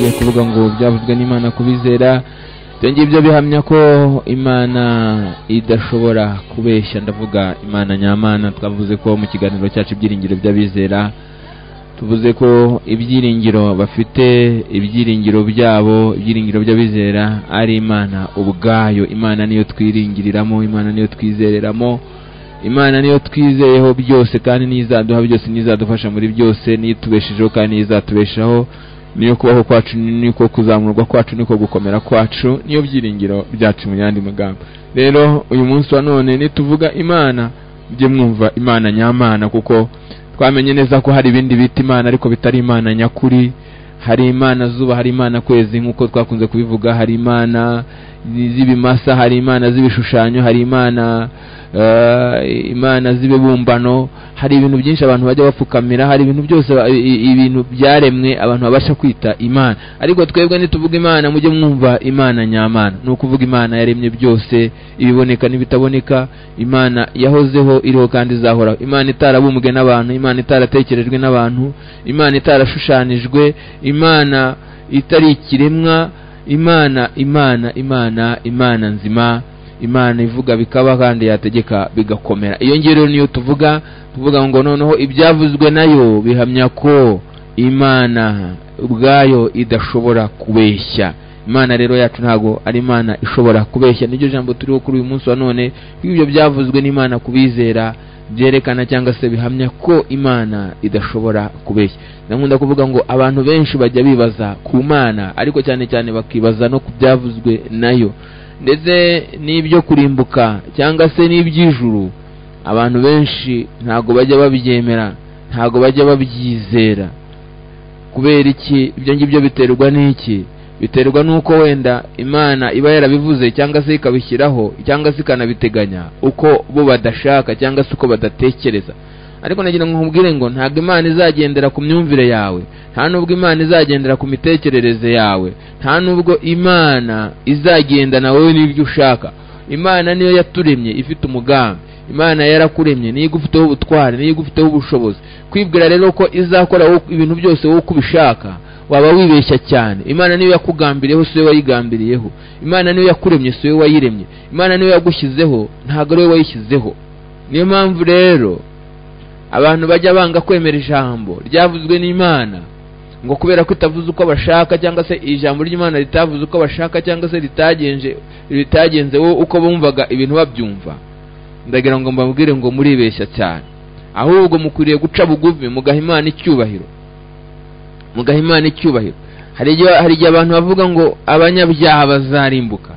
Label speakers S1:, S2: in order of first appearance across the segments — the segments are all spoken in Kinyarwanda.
S1: tugiye kuvuga ngo byavuzwe n'Imana kubizera. Ibyo ngibyo bihamya ko Imana idashobora kubeshya, ndavuga Imana nyamana. Twavuze ko mu kiganiro cyacu ibyiringiro by'abizera, tuvuze ko ibyiringiro bafite, ibyiringiro byabo, ibyiringiro by'abizera ari Imana ubwayo. Imana niyo twiringiriramo, Imana niyo twizereramo, Imana niyo twizeyeho byose, kandi nizaduha byose, nizadufasha muri byose, niyo tubeshejeho kandi nizatubeshaho, niyo kubaho kwacu, niko kuzamurwa kwacu, niko gukomera kwacu, niyo byiringiro byacu mu yandi magambo. Rero uyu munsi wa none nituvuga Imana, mujye mwumva Imana nyamana, kuko twamenye neza ko hari ibindi bita Imana ariko bitari Imana nyakuri. Hari Imana zuba, hari Imana kwezi nkuko twakunze kubivuga, hari Imana z'ibimasa, hari Imana z'ibishushanyo, hari Imana z'ibibumbano. Hari ibintu byinshi abantu bajya bapfukamira, hari ibintu byose, ibintu byaremwe abantu babasha kwita Imana. Ariko twebwe nituvuga Imana, mujye mwumva Imana nyamana. Ni ukuvuga Imana yaremye byose, ibiboneka n'ibitaboneka, Imana yahozeho, iriho kandi izahoraho, Imana itarabumbwe n'abantu, Imana itaratekerejwe n'abantu, Imana itarashushanijwe, Imana itari ikiremwa, Imana nzima, Imana ivuga bikaba kandi yategeka bigakomera. Iyo ngero niyo tuvuga ngo noneho ibyavuzwe nayo bihamya ko Imana ubwayo idashobora kubeshya. Imana rero yacu ntago ari Imana ishobora kubeshya. Niryo jambo turiho kuri uyu munsi wa none. Ibyo byavuzwe n'Imana kubizera byerekana cyangwa se bihamya ko Imana idashobora kubeshya. Nkunda kuvuga ngo abantu benshi bajya bibaza ku Mana, ariko cyane cyane bakibaza no ku byavuzwe nayo, ndetse n'ibyo kurimbuka cyangwa se n'iby'ijuru. Abantu benshi ntago bajya babyemera, ntago bajya babyizera. Kubera iki? Ibyo ngibyo biterwa n'iki? Biterwa nuko wenda Imana iba yarabivuze cyangwa se ikabishyiraho cyangwa se ikanabiteganya uko bo badashaka cyangwa se uko badatekereza. Ariko nagira ngo nkubwire ngo ntabwo Imana izagendera ku myumvire yawe, nta nubwo Imana izagendera ku mitekerereze yawe, nta nubwo Imana izagendana wowe n'ibyo ushaka. Imana niyo yaturemye ifite umugambi. Imana yarakuremye, niyo igufiteho ubutware, niyo igufiteho ubushobozi. Kwibwira rero ko izakora ibintu byose wowe uko ubishaka, waba wibeshya cyane. Imana niyo yakugambiriyeho, si wowe wayigambiriyeho. Imana niyo yakuremye, si wowe wayiremye. Imana niyo yagushyizeho, ntabwo ari wowe wayishyizeho. Niyo mpamvu rero abantu bajya banga kwemera ijambo ryavuzwe n'Imana, ngo kubera ko itavuze uko bashaka, cyangwa se ijambo ry'Imana ritavuze uko bashaka, cyangwa se ritagenze wowe uko bumvaga ibintu babyumva. Ndagira ngo mbabwire ngo muribeshya cyane. Ahubwo mukwiriye guca bugufi, mugaha Imana icyubahiro, mugaha Imana icyubahiro. Hari igihe abantu bavuga ngo abanyabyaha bazarimbuka,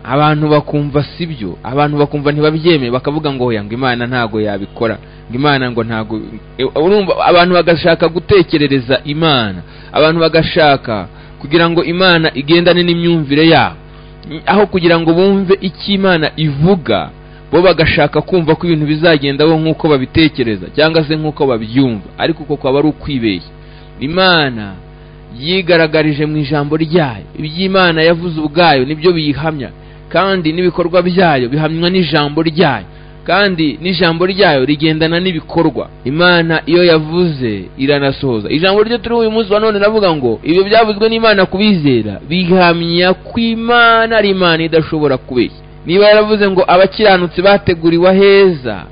S1: abantu bakumva sibyo, abantu bakumva ntibabyemeye, bakavuga ngo oya, ngo Imana ntago yabikora, ngo Imana ngo ntago. Urumva, abantu bagashaka gutekerereza Imana, abantu bagashaka kugira ngo Imana igendane n'imyumvire yabo, aho kugira ngo bumve icyo Imana ivuga. Bo bagashaka kumva ko ibintu bizagendaho nk'uko babitekereza cyangwa se nk'uko babyumva, ariko uko kwaba ari ukwibeshya. Imana yigaragarije mu ijambo ryayo, iby'Imana yavuze ubwayo nibyo biyihamya, kandi n'ibikorwa byayo bihamywa n'ijambo ryayo, kandi n'ijambo ryayo rigendana n'ibikorwa. Imana iyo yavuze iranasohoza. Ijambo ryo turi uyu munsi wa none navuga ngo ibyo byavuzwe n'Imana kubizera bihamya ko Imana ari Imana idashobora kubeshya. Niba yaravuze ngo abakiranutsi bateguriwe heza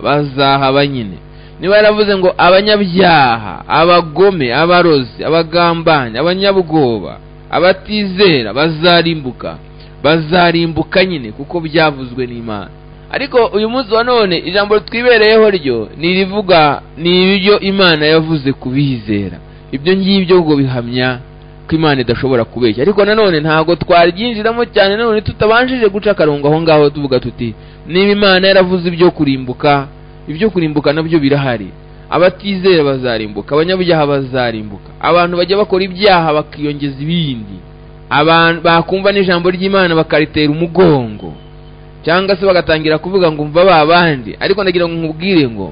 S1: bazahaba nyine. Niba yaravuze ngo abanyabyaha, abagome, abarozi, abagambanyi, abanyabwoba, abatizera bazarimbuka nyine, kuko byavuzwe n'Imana. Ariko uyu munsi wa none ijambo twibereyeho ryo nirivuga ni ibyo Imana yavuze kubizera. Ibyo ngibyo ngo bihamya ko Imana idashobora kubeshya. Ariko nanone ntago twaryinjiramo cyane, nanone tutabanjije guca akarongo aho ngaho tuvuga tuti niba Imana yaravuze ibyo kurimbuka nabyo birahari. Abatizera bazarimbuka, abanyabyaha bazarimbuka, abantu bajya bakora ibyaha bakiyongeza ibindi, abantu bakumva n'ijambo ry'Imana bakaritera umugongo, cyangwa se bagatangira kuvuga ngo umva babandi. Ariko ndagira ngo nkubwire ngo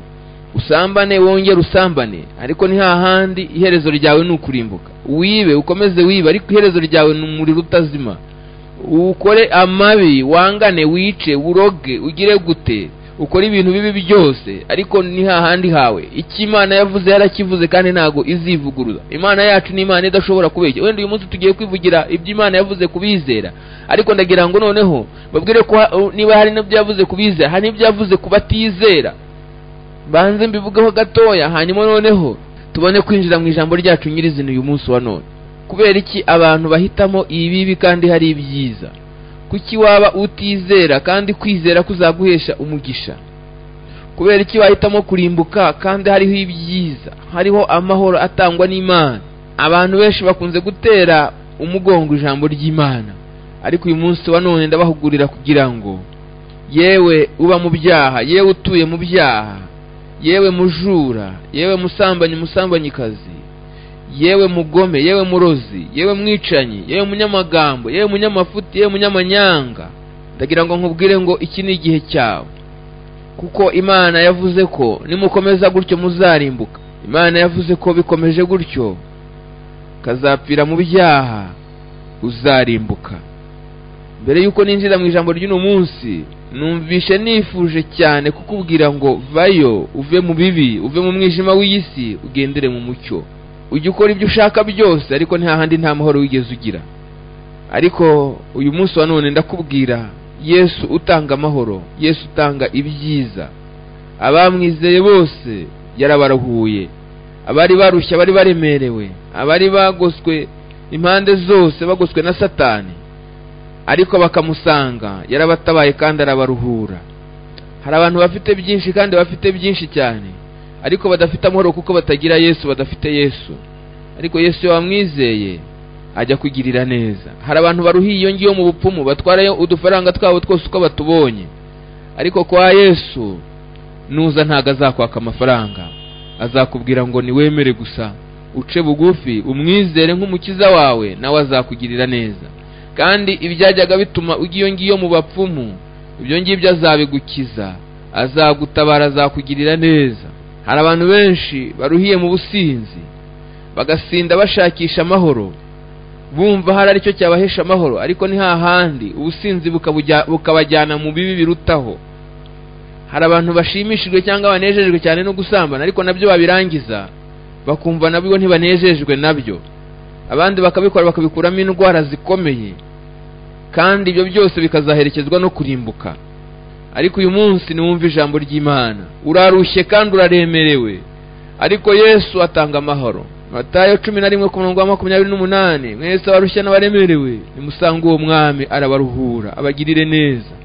S1: usambane, wongere usambane, ariko ni hahandi iherezo ryawe ni ukurimbuka. Wibe, ukomeze wibe, ariko iherezo ryawe ni umuriro utazima. Ukore amabi, wangane, wice, uroge, ugire gute, ukora ibintu bibi byose, ariko ni hahandi hawe. Iki Imana yavuze yarakivuze kandi ntago izivuguruza. Imana yacu ni Imana idashobora kubeshya. Wenda uyu munsi tugiye kwivugira ibyo Imana yavuze kubizera, ariko ndagira ngo noneho babwire ko niba hari n'ibyo yavuze kubizera, hari n'ibyo yavuze kubatizera. Banze mbivugaho gatoya, hanyuma noneho tubone kwinjira mu ijambo ryacu nyirizina uyu munsi wa none. Kubera iki abantu bahitamo ibibi kandi hari ibyiza? Kuki waba utizera kandi kwizera kuzaguhesha umugisha? Kubera iki wahitamo kurimbuka kandi hariho ibyiza, hariho amahoro atangwa n'Imana? Abantu benshi bakunze gutera umugongo ijambo ry'Imana, ariko uyu munsi wa none ndabahugurira kugira ngo yewe uba mu byaha, yewe utuye mu byaha, yewe mujura, yewe musambanyikazi, yewe mugome, yewe murozi, yewe mwicanyi, yewe munyamagambo, yewe munyamafuti, yewe munyamanyanga, ndagira ngo nkubwire ngo iki ni igihe cyawe. Kuko Imana yavuze ko nimukomeza gutyo muzarimbuka. Imana yavuze ko bikomeje gutyo kazapfira mu byaha uzarimbuka. Mbere yuko ninjira mu ijambo ry'uno munsi, numvishe nifuje cyane kukubwira ngo vayo, uve mu bibi, uve mu mwijima w'iyisi, ugendere mu mucyo. Ujye ukora ibyo ushaka byose, ariko nta handi nta mahoro wigeze ugira. Ariko uyu munsi wa none ndakubwira Yesu utanga amahoro, Yesu utanga ibyiza. Abamwizeye bose yarabaruhuye. Abari barushya, abari baremerewe, abari bagoswe impande zose, bagoswe na Satani, ariko bakamusanga, yarabatabaye kandi arabaruhura. Hari abantu bafite byinshi kandi bafite byinshi cyane, ariko badafite amahoro kuko batagira Yesu, badafite Yesu. Ariko Yesu wamwizeye ajya kugirira neza. Hari abantu baruhiye iyo ngiyo mu bupfumu, batwarayo udufaranga twabo twose uko batubonye, ariko kwa Yesu nuza ntago azakwaka amafaranga, azakubwira ngo niwemere gusa, uce bugufi, umwizere nk'umukiza wawe, nawe azakugirira neza. Kandi ibyajyaga bituma ugiyo ngiyo mu bapfumu, ibyo ngibyo azabigukiza, azagutabara, azakugirira neza. Hari abantu benshi baruhiye mu businzi, bagasinda bashakisha amahoro, bumva hari aricyo cyabahesha amahoro, ariko ni hahandi ubusinzi bukabajyana mu bibi birutaho. Hari abantu bashimishijwe cyangwa banejejwe cyane no gusambana, ariko nabyo babirangiza bakumva nabyo ntibanejejwe nabyo. Abandi bakabikora bakabikuramo indwara zikomeye, kandi ibyo byose bikazaherekezwa no kurimbuka. Ariko uyu munsi niwumva ijambo ry'Imana, urarushye kandi uraremerewe, ariko Yesu atanga amahoro. Matayo 11:28, mwese abarushya n'abaremerewe nimusanga uwo mwami arabaruhura, abagirire neza.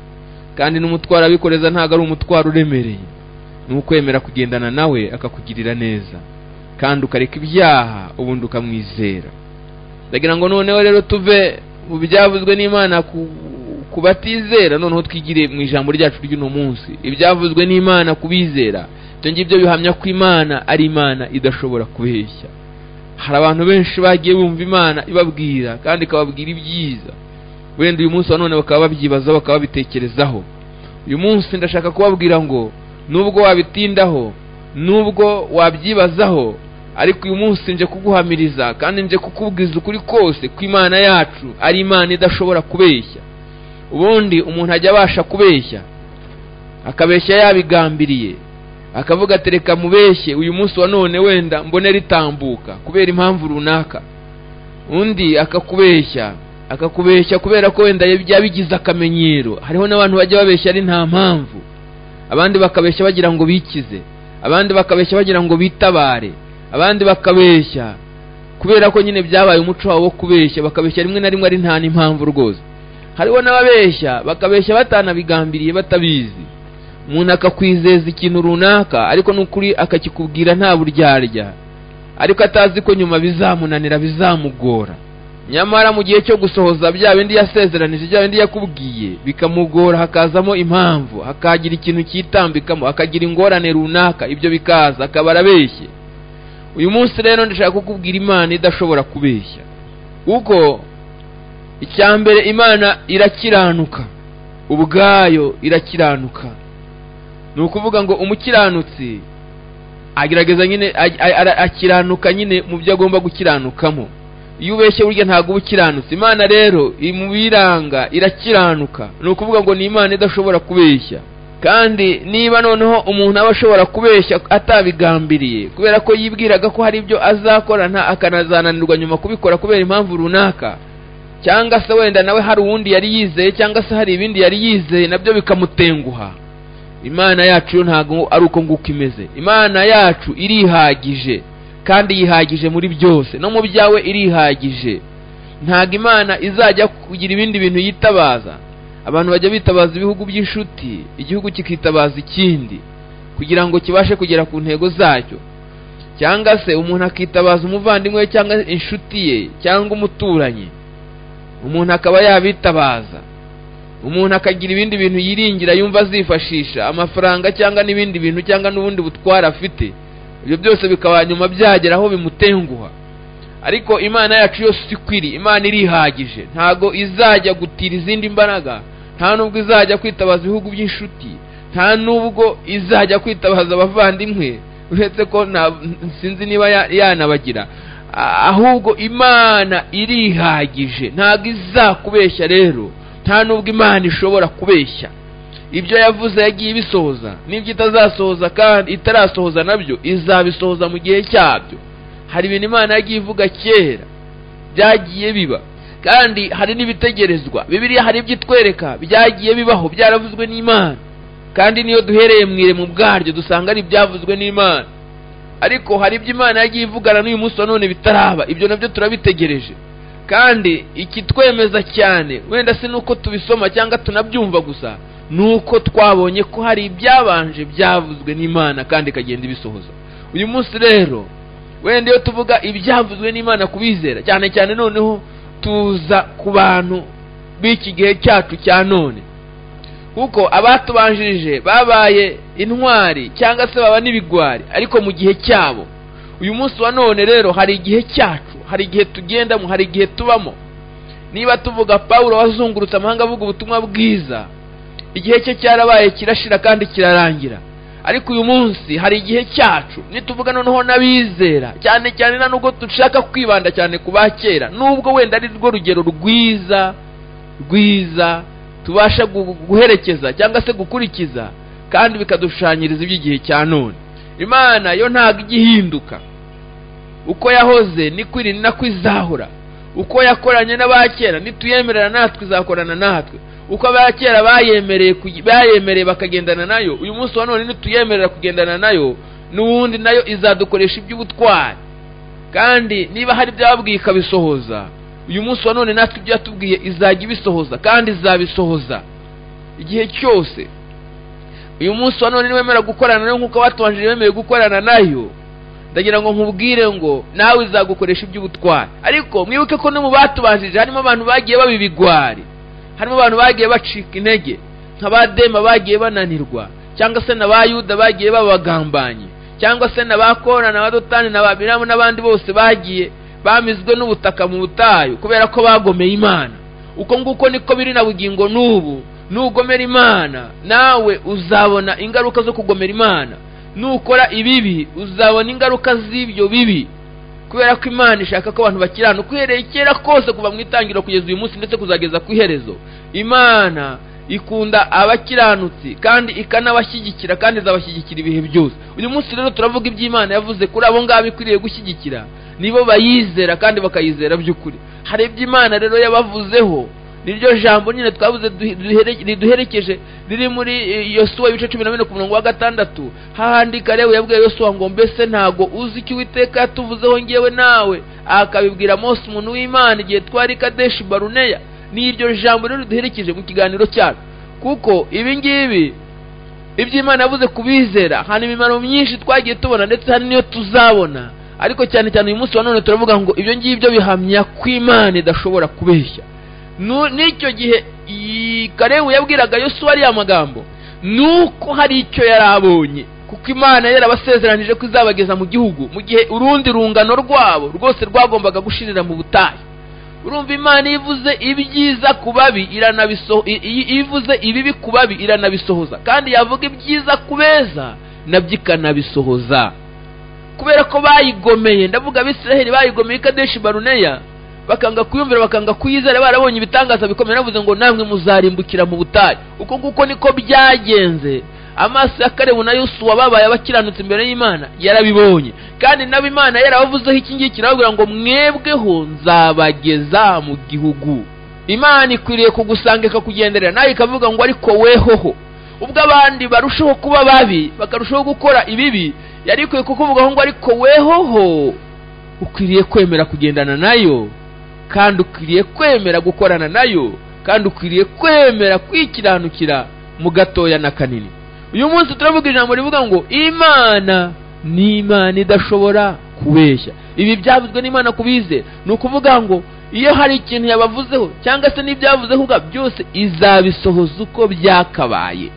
S1: Kandi n'umutwaro abikoreza ntago ari umutwaro uremereye, ni ukwemera kugendana nawe akakugirira neza, kandi ukareka ibyaha ubundi ukamwizera. Ndagira ngo noneho rero tuve mu byavuzwe n'Imana kubatizera, noneho twigire mu ijambo ryacu ry'uno munsi. Ibyavuzwe n'Imana kubizera, ibyo ngibyo bihamya ko Imana ari Imana idashobora kubeshya. Hari abantu benshi bagiye bumva Imana ibabwira kandi ikababwira ibyiza, wenda uyu munsi wa none bakaba babyibazaho, bakaba babitekerezaho. Uyu munsi ndashaka kubabwira ngo nubwo wabitindaho, nubwo wabyibazaho, ariko uyu munsi nje kuguhamiriza kandi nje kukubwiza ukuri kose ko Imana yacu ari Imana idashobora kubeshya. Ubundi umuntu ajya abasha kubeshya, akabeshya yabigambiriye, akavuga ati reka mubeshye uyu munsi wa none wenda mbone ritambuka kubera impamvu runaka. Undi akakubeshya kubera ko wenda yabigize akamenyero. Hariho n'abantu bajya babeshya ari nta mpamvu. Abandi bakabeshya bagira ngo bikize, abandi bakabeshya bagira ngo bitabare, abandi bakabeshya kubera ko nyine byabaye umuco wabo kubeshya, bakabeshya rimwe na rimwe ari nta n'impamvu rwose. Hariho n'ababeshya bakabeshya batanabigambiriye, batabizi. Umuntu akakwizeza ikintu runaka, ariko n'ukuri akakikubwira nta buryarya, ariko atazi ko nyuma bizamunanira, bizamugora. Nyamara mu gihe cyo gusohoza bya bindi yasezeranije, bya bindi yakubwiye, bikamugora, hakazamo impamvu, hakagira ikintu kitambikamo, akagira ingorane runaka, ibyo bikaza akaba arabeshye. Uyu munsi rero ndashaka kukubwira Imana idashobora kubeshya. Uko icyambere, Imana irakiranuka, ubwayo irakiranuka. Ni ukuvuga ngo umukiranutsi agerageza nyine akiranuka nyine mu byo agomba gukiranukamo. Iyo ubeshye burya ntago ubukiranutse. Imana rero imubiranga irakiranuka, ni ukuvuga ngo ni Imana idashobora kubeshya. kandi niba noneho umuntu aba ashobora kubeshya atabigambiriye kubera ko yibwiraga ko hari ibyo azakora akanazananirwa nyuma kubikora kubera impamvu runaka, cyangwa se wenda nawe hari uwundi yari yizeye cyangwa se hari ibindi yari yizeye nabyo bikamutenguha, Imana yacu ntabwo ari uko nguko imeze. Imana yacu irihagije kandi yihagije muri byose, no mu byawe irihagije. Ntabwo Imana izajya kugira ibindi bintu yitabaza. Abantu bajya bitabaza ibihugu by'inshuti, igihugu kikitabaza ikindi kugira ngo kibashe kugera ku ntego zacyo, cyangwa se umuntu akitabaza umuvandimwe we cyangwa inshuti ye cyangwa umuturanyi, umuntu akaba yabitabaza. Umuntu akagira ibindi bintu yiringira yumva azifashisha, amafaranga cyangwa n'ibindi bintu cyangwa n'ubundi butwara afite, ibyo byose bikaba nyuma byagera aho bimutenguha. Ariko Imana yacu yose ikwiri, Imana irihagije, ntago izajya gutira izindi mbaraga, nta nubwo izajya kwitabaza ibihugu by'inshuti, nta nubwo izajya kwitabaza abavandimwe, uretse ko sinzi niba yanabagira. Ahubwo Imana irihagije, ntago izakubeshya. Rero nta nubwo Imana ishobora kubeshya. Ibyo yavuze yagiye ibisohoza, n'ibyo itazasohoza kandi itarasohoza nabyo izabisohoza mu gihe cyabyo. Hari ibintu Imana yagiye ivuga kera byagiye biba, kandi hari n'ibitegerezwa. Bibiliya hari ibyo itwereka byagiye bibaho byaravuzwe n'Imana, kandi niyo duhereye mu irembo bwaryo dusanga ari ibyavuzwe n'Imana. Ariko hari ibyo Imana yagiye ivugana n'uyu munsi wa none bitaraba, ibyo nabyo turabitegereje. Kandi ikitwemeza cyane wenda si nuko tubisoma cyangwa tunabyumva gusa, nuko twabonye ko hari ibyabanje byavuzwe n'Imana kandi ikagenda ibisohoza. Uyu munsi rero wenda iyo tuvuga ibyavuzwe n'Imana kubizera, cyane cyane noneho tuza ku bantu b'iki gihe cyacu cya none, kuko abatubanjirije babaye intwari cyangwa se baba n'ibigwari ariko mu gihe cyabo. Uyu munsi wa none rero hari igihe cyacu, hari igihe tugendamo, hari igihe tubamo. Niba tuvuga Pawulo wazungurutse amahanga avuga ubutumwa bwiza, igihe cye cyarabaye kirashira kandi kirarangira. Ariko uyu munsi hari igihe cyacu, nituvuga noneho n'abizera, cyane cyane na nubwo dushaka kwibanda cyane ku bakera, nubwo wenda ari rwo rugero rwiza tubasha guherekeza cyangwa se gukurikiza, kandi bikadushushanyiriza iby'igihe cya none. Imana yo ntabwo igihinduka, uko yahoze niko iri nako izahora. Uko yakoranye n'abakera nituyemerera natwe izakorana natwe. Uko abakera bayemereye bakagendana nayo, uyu munsi wa none nituyemerera kugendana nayo, n'ubundi nayo izadukoresha iby'ubutwari. Kandi niba hari byababwiye ikabisohoza, uyu munsi wa none natwe ibyo yatubwiye izajya ibisohoza kandi izabisohoza igihe cyose. Uyu munsi wa none niwemera gukorana nayo nk'uko batubanjirije bemeye gukorana nayo, ndagira ngo nkubwire ngo nawe izagukoresha iby'ubutwari. Ariko mwibuke ko no mu batubanjirije harimo abantu bagiye babibigwari, harimo abantu bagiye bacika intege, nk'abadema bagiye bananirwa, cyangwa se n'abayuda bagiye babagambanyi, cyangwa se n'abakora n'abadotani n'ababiramu n'abandi bose bagiye bamizwe n'ubutaka mu butayu kubera ko bagomeye Imana. Uko nguko niko biri na bugingo n'ubu. Nugomera Imana nawe uzabona ingaruka zo kugomera Imana. Nukora ibibi uzabona ingaruka z'ibyo bibi, kubera ko Imana ishaka ko abantu bakirana uhereye kera kose kuva mu itangiriro kugeza uyu munsi ndetse kuzageza ku iherezo. Imana ikunda abakiranutsi kandi ikanabashyigikira, kandi izabashyigikira ibihe byose. Uyu munsi rero turavuga iby'Imana yavuze kuri abo ngabo ikwiriye gushyigikira, nibo bayizera kandi bakayizera by'ukuri. Hari iby'Imana rero yabavuzeho, niryo jambo nyine twavuze riduherekeje riri muri Yosuwa ibice 14 ku murongo wa 6. Hahandi Kalebu yabwiye Yosuwa ngo mbese ntago uzi icyo Uwiteka yatuvuzeho ngewe nawe, akabibwira Mose umuntu w'Imana igihe twari Kadeshi Baruneya. Niryo jambo rero riduherekeje mu kiganiro cyacu, kuko ibi ngibi iby'Imana yavuze kubizera hari imimaro myinshi twagiye tubona ndetse hari niyo tuzabona. Ariko cyane cyane uyu munsi wa none turavuga ngo ibyo ngibyo bihamya ko Imana idashobora kubeshya. N'icyo gihe Kalebu yabwiraga Yosuwa ari amagambo, nuko hari icyo yarabonye, kuko Imana yarabasezeranije ko izabageza mu gihugu mu gihe urundi rungano rwabo rwose rwagombaga gushirira mu butayu. Urumva Imana ivuze ibyiza ku babi ivuze ibibi ku babi iranabisohoza, kandi yavuga ibyiza ku beza nabyo ikanabisohoza. Kubera ko bayigomeye, ndavuga Abisiraheli bayigomeye Kadeshi Baruneya, bakanga kuyumvira, bakanga kuyizera, barabonye ibitangaza bikomeye, navuze ngo namwe muzarimbukira mu butayu. Uko nguko niko byagenze. Amaso ya Kalebu na Yosuwa babaye abakiranutse imbere y'Imana yarabibonye, kandi nabo Imana yarabavuzeho iki ngiki, irababwira ngo mwebweho nzabageza mu gihugu. Imana ikwiriye kugusanga ikakugenderera, nawe ikavuga ngo ariko wehoho, ubwo abandi barushaho kuba babi bakarushaho gukora ibibi, yari ikwiye kukuvugaho ngo ariko wehoho ukwiriye kwemera kugendana nayo, kandi ukwiriye kwemera gukorana nayo, kandi ukwiriye kwemera kwikiranukira mu gatoya na kanini. Uyu munsi turavuga ijambo rivuga ngo Imana ni Imana idashobora kubeshya. Ibi byavuzwe n'Imana kubize, ni ukuvuga ngo iyo hari ikintu yabavuzeho cyangwa se n'ibyavuzeho byose izabisohoza uko byakabaye.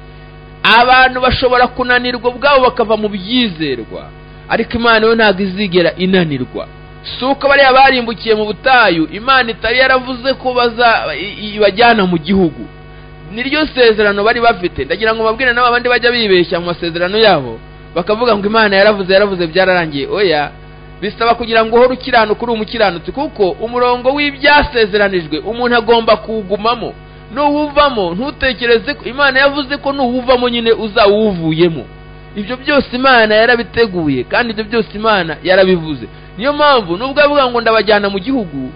S1: Abantu bashobora kunanirwa ubwabo bakava mu byizerwa, ariko Imana yo ntabwo izigera inanirwa. Si uko bariya barimbukiye mu butayu Imana itari yaravuze ko ibajyana mu gihugu. Niryo sezerano bari bafite. Ndagira ngo mabwire nabo abandi bajya bibeshya mu masezerano yabo bakavuga ngo Imana yaravuze byararangiye. Oya, bisaba kugira ngo uhore ukiranuka uri umukiranutsi, kuko umurongo w'ibyasezeranijwe umuntu agomba kuwugumamo. Nuwuvamo ntutekereze ko Imana yavuze ko nuwuvamo nyine uzawuvuyemo. Ibyo byose Imana yarabiteguye, kandi ibyo byose Imana yarabivuze. Niyo mpamvu nubwo avuga ngo ndabajyana mu gihugu,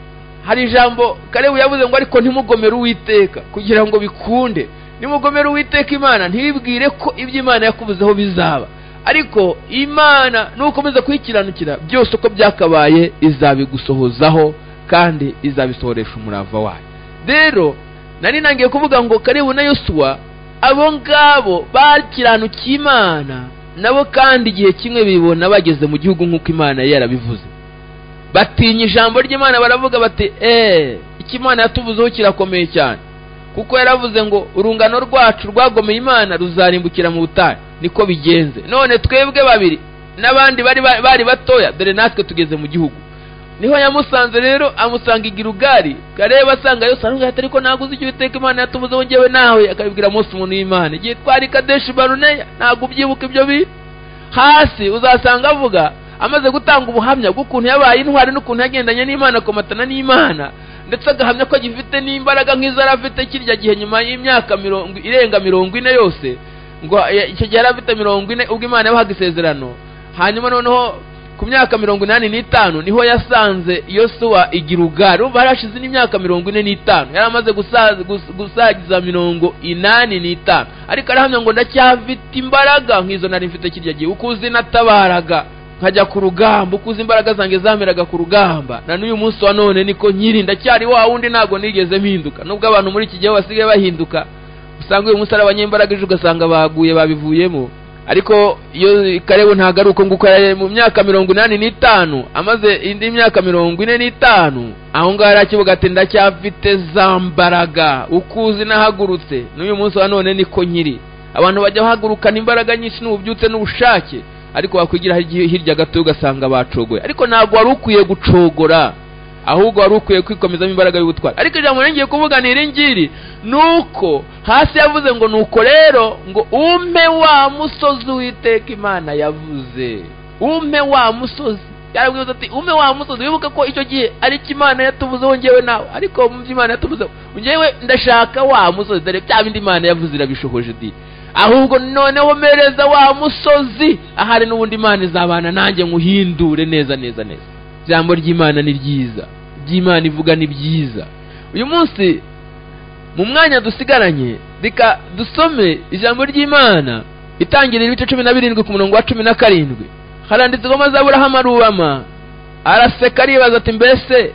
S1: hari ijambo Kalebu yavuze ngo ariko ntimugomere Uwiteka kugira ngo bikunde. Nimugomere Uwiteka Imana ntibwire ko ibyo Imana yakuvuzeho bizaba, ariko Imana nukomeza kuyikiranukira byose uko byakabaye izabigusohozaho, kandi izabisohoresha umurava wayo. Rero nari nangiye kuvuga ngo Kalebu na Yosuwa abo ngabo bakiranukiye Imana, nabo kandi igihe kimwe bibona bageze mu gihugu nk'uko Imana yarabivuze. Batinya ijambo ry'Imana, baravuga bati iki Imana yatuvuzeho kirakomeye cyane, kuko yaravuze ngo urungano rwacu rwagomeye Imana ruzarimbukira mu butayu. Niko bigenze. None twebwe babiri n'abandi bari batoya, dore natwe tugeze mu gihugu. Niho yamusanze rero, amusanga i Gilugari. Kalebu asanga Yosuwa, ariko ntabwo uzi icyo Uwiteka Imana yatuvuzeho njyewe nawe. Akabibwira Mose umuntu w'Imana, igihe twari Kadeshi Baruneya, ntabwo ubyibuka ibyo bintu. Hasi uzasanga avuga, amaze gutanga ubuhamya bw'ukuntu yabaye intwari n'ukuntu yagendanye n'Imana, akomatana n'Imana, ndetse agahamya ko agifite n'imbaraga nk'izo yari afite kirya gihe nyuma y'imyaka irenga 40 yose. Ngo icyo gihe yari afite 40 ubwo Imana yabahaga isezerano. Hanyuma noneho ku myaka 85 niho yasanze Yosuwa i Gilugari. Ubu harashize n'imyaka 45, yari amaze gusagiza 85, ariko arahamya ngo ndacyafite imbaraga nk'izo nari mfite kirya gihe, ukuzi natabaraga nkajya ku rugamba, ukuzi imbaraga zanjye zameraga ku rugamba. Na n'uyu munsi wa none niko nyiri, ndacyari wa wundi, ntabwo nigeze mpinduka. Nubwo abantu muri iki gihe basigaye bahinduka, usanga uyu munsi ari abanyembaraga, ejo ugasanga baguye babivuyemo. Ariko iyo Kalebu ntabwo ari uko nguko. Mu myaka 85 amaze indi myaka 45, aho ngaho arakivuga ati ndacyafite za mbaraga, ukuzi nahagurutse. N'uyu munsi wa none niko nyiri. Abantu bajya bahagurukana imbaraga nyinshi n'ububyutse n'ubushake, ariko wakwigira hirya gato ugasanga bacogoye. Ariko ntabwo wari ukwiye gucogora, ahubwo wari ukwiye kwikomezamo imbaraga y'ubutwari. Ariko ijambo ngiye kuvuga ni iri ngiri, nuko hasi yavuze ngo nuko rero ngo umpe wa musozi Uwiteka Imana yavuze. Umpe wa musozi, yarabwiye ati umpe wa musozi. Wibuka ko icyo gihe ari Imana yatuvuzeho njyewe nawe, ariko mu Imana yatuvuzeho njyewe ndashaka wa musozi, dore bya bindi Imana yavuze irabishohoje di. Ahubwo noneho mereza wa musozi, ahari n'ubundi Imana izabana nanjye nguhindure neza neza neza. Ijambo ry'Imana ni ryiza, ry'Imana ivuga ni byiza. Uyu munsi mu mwanya dusigaranye, reka dusome ijambo ry'Imana itangirira ibice 17 ku murongo wa 17. Haranditse ngo maze Aburahamu arubama, araseka aribaza ati mbese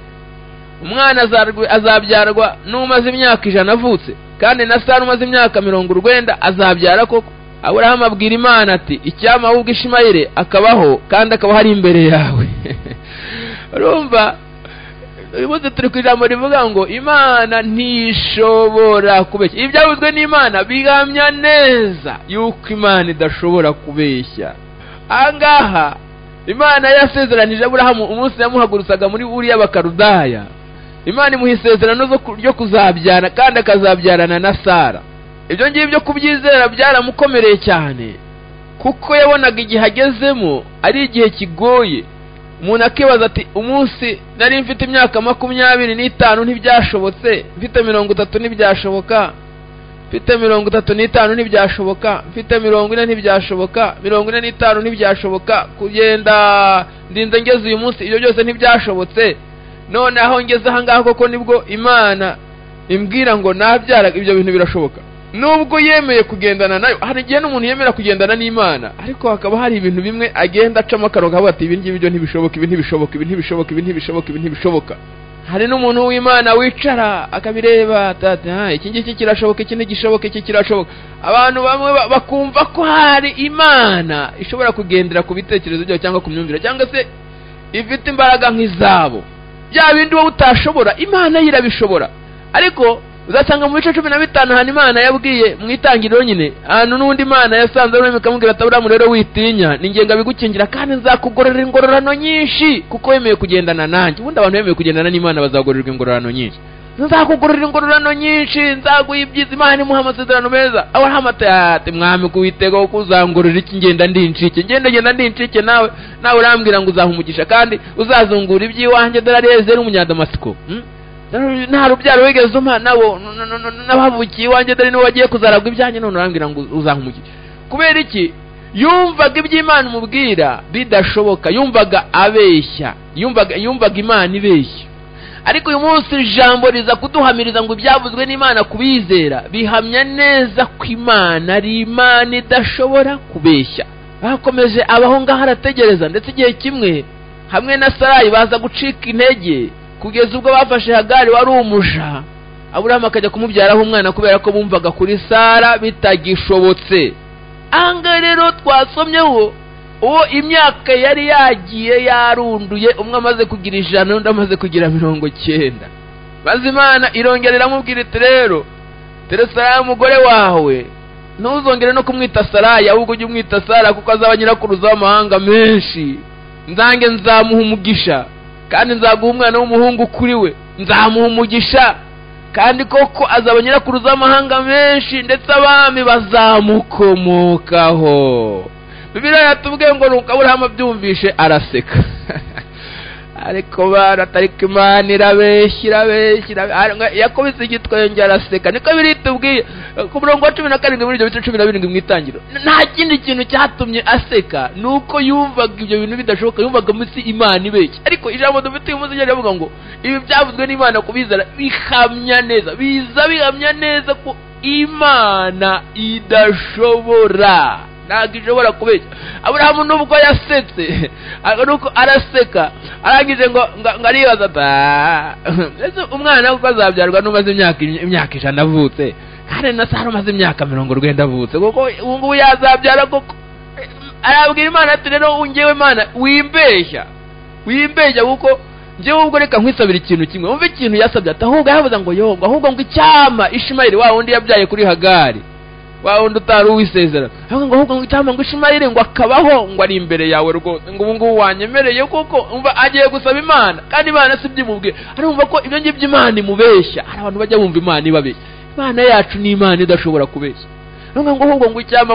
S1: umwana azabyarwa n'umaze imyaka 100 avutse, kandi na Sara umaze imyaka 90 azabyara koko? Aburahamu abwira Imana ati icyama ahubwo Ishimayeli akabaho, kandi akabaho ari imbere yawe. Urumva, uyu munsi turi ku ijambo rivuga ngo Imana ntishobora kubeshya. Ibi byavuzwe n'Imana bihamya neza yuko Imana idashobora kubeshya. Angaha Imana yasezeranije Aburahamu umunsi yamuhagurutsaga muri Uri y'Abakaludaya. Imana imuha isezerano ryo kuzabyara, kandi akazabyarana na Sara. Ibyo ngibyo kubyizera byaramukomereye cyane, kuko yabonaga igihe agezemo ari igihe kigoye. umuntu akibaza ati umunsi nari mfite imyaka 25 ntibyashobotse, mfite 30 ntibyashoboka, mfite 35 ntibyashoboka, mfite 40 ntibyashoboka, 45 ntibyashoboka, kugenda ndinze ngeze uyu munsi ibyo byose ntibyashobotse. None aho ngeze aha ngaho koko nibwo Imana imbwira ngo nabyara ibyo bintu birashoboka. Nubwo yemeye kugendana nayo, hari igihe n'umuntu yemera kugendana n'Imana, ariko hakaba hari ibintu bimwe agenda acamo akarongo avuga ati ibi ngibi byo ntibishoboka, ibi ntibishoboka, ibi ntibishoboka, ibi ntibishoboka, ibi ntibishoboka. Hari n'umuntu w'Imana wicara akabireba ati iki ngiki kirashoboka, iki ntigishoboka, iki kirashoboka. Abantu bamwe bakumva ko hari Imana ishobora kugendera ku bitekerezo byayo cyangwa ku myumvire, cyangwa se ifite imbaraga nk'izabo. Bya bindi wowe utashobora Imana yirabishobora. Ariko uzasanga mu bice 15 hano Imana yabwiye mu itangiriro nyine, hano n'undi Imana yasanze ari ikamubwira ati Aburahamu rero witinya, ningenga bigukingira kandi nzakugororera ingororano nyinshi kuko wemeye kugendana nanjye. Ubundi abantu bemeye kugendana n'Imana bazagororerwa ingororano nyinshi. Nzakugororera ingororano nyinshi, nzaguha ibyiza. Imana imuha amasezerano meza. Aburahamu ati mwami kuwitega ko uzangororera iki ngenda ndincike, ngenda ndincike, nawe urambwira ngo uzahumugisha kandi uzazungura iby'iwanjye darareze n'umunyadamasiko. Nta rubyaro wigeze umpa nabo n'abavukiye iwanjye dore niwe wagiye kuzaragwa ibyanjye, none urambwira ngo uzahumugisha. Kubera iki? Yumvaga iby'Imana umubwira bidashoboka, yumvaga abeshya, yumvaga Imana ibeshya. Ariko uyu munsi ijambo riza kuduhamiriza ngo ibyavuzwe n'Imana kubizera bihamya neza ko Imana ari Imana idashobora kubeshya. Bakomeje abaho ngaho arategereza, ndetse igihe kimwe hamwe na Sarayi baza gucika intege kugeza ubwo bafashe Hagari wari umuja, Aburahamu akajya kumubyaraho umwana kubera ko bumvaga kuri Sara bitagishobotse. Anga rero twasomyeho uwo imyaka yari yagiye yarunduye, umwe amaze kugira 100 undi amaze kugira 90. Maze Imana irongera iramubwira iti rero Sarayi umugore wawe ntuzongere no kumwita Sarayi, ahubwo ujye umwita Sara kuko azaba nyirakuruza w'amahanga menshi. Nzamuha umugisha kandi nzaguha umwana w'umuhungu kuri we, nzamuha umugisha kandi koko azaba nyirakuruza w'amahanga menshi, ndetse abami bazamukomokaho. Bibiliya yatubwiye ngo nuko Aburahamu abyumvishe araseka. Ariko baratarika Imana irabeshya, yakubise igitwenge araseka. Niko biritubwiye ku murongo wa 17 muri ibyo bice 17 mu itangiriro. Nta kindi kintu cyatumye aseka nuko yumvaga ibyo bintu bidashoboka, yumvaga munsi Imana ibeshya. Ariko ijambo dufite uyu munsi ryavuga ngo ibi byavuzwe n'Imana kubizera bihamya neza, bihamya neza ko Imana idashobora, ntabwo ishobora kubeshya. Aburahamu nubwo yasetse, nuko araseka, arangije ngo aribaza ese umwana uko azabyarwa n'umaze imyaka 100 avutse, kandi na Sara umaze imyaka 90 avutse, kuko ubu ngubu yazabyara koko. Arabwira Imana ati rero ungewe Imana wimbeshya kuko njyewe ubwo reka nkwisabira ikintu kimwe. Umva ikintu yasabye, ati ahubwo yavuze ngo ahubwo ngo icyama Ishimayeli wa wundi yabyaye kuri Hagari, wa wundi utari uwisezerano, ahubwo ngo icyama ngo Ishimayeli ngo akabaho ngo ari imbere yawe rwose, ngo ubu ngubu wanyemereye kuko. Umva agiye gusaba Imana kandi Imana sibyimubwiye, arumva ko ibyo ngibyo Imana imubeshya. Hari abantu bajya bumva Imana ibabeshya. Imana yacu ni Imana idashobora kubeshya. Ahubwo ngo icyama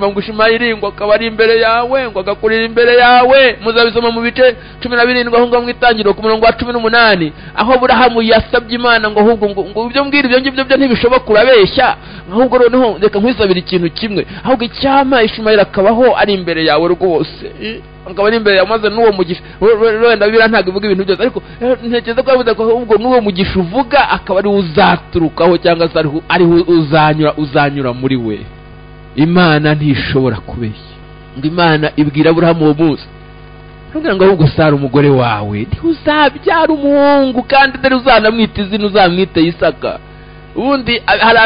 S1: ngo Ishimayeli ngo akaba ari imbere yawe, ngo agakurira imbere yawe. Muzabisoma mu bice 17 aho ngo mwitangiriro ku murongo wa 18, aho Aburahamu yasabye Imana ngo ahubwo ngo ibyo mbwira ibyo ngibyo byo ntibishoboka urabeshya, ahubwo noneho reka nkwisabira ikintu kimwe, ahubwo icyama Ishimayeli akabaho ari imbere yawe rwose, akaba ari imbere yamaze n'uwo mugisha. Wenda Bibiliya ntabwo ivuga ibintu byose, ariko ntekereza ko yavuze ko ahubwo n'uwo mugisha uvuga akaba ari uzaturukaho, cyangwa se ari uzanyura muri we. Imana ntishobora kubeshya. Ngo Imana ibwira Aburahamu uwo munsi, ntugira ngo ahubwo Sara umugore wawe ntiuzabyara umuhungu, kandi dore uzanamwita izina uzamwite Isaka. Ubundi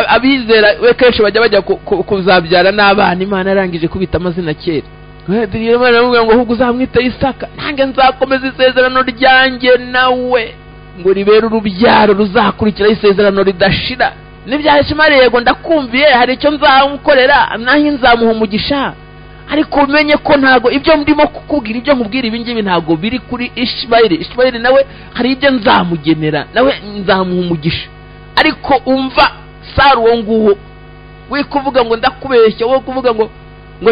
S1: abizera we kenshi bajya kuzabyara n'abana Imana yarangije kubita amazina kera. Imana iramubwira ngo ahubwo uzamwite Isaka, nange nzakomeza isezerano ryanjye nawe ngo ribere urubyaro ruzakurikira isezerano ridashira. N'ibya Ishimayeli yego ndakumviye, hari icyo nzamukorera, naho nzamuha umugisha, ariko umenye ko ntago ibyo ndimo kukubwira, ibyo nkubwira ibi ngibi ntago biri kuri Ishimayeli. Ishimayeli nawe hari ibyo nzamugenera, nawe nzamuha umugisha. Ariko umva Sara uwo nguwo, we kuvuga ngo ndakubeshya, wowe kuvuga ngo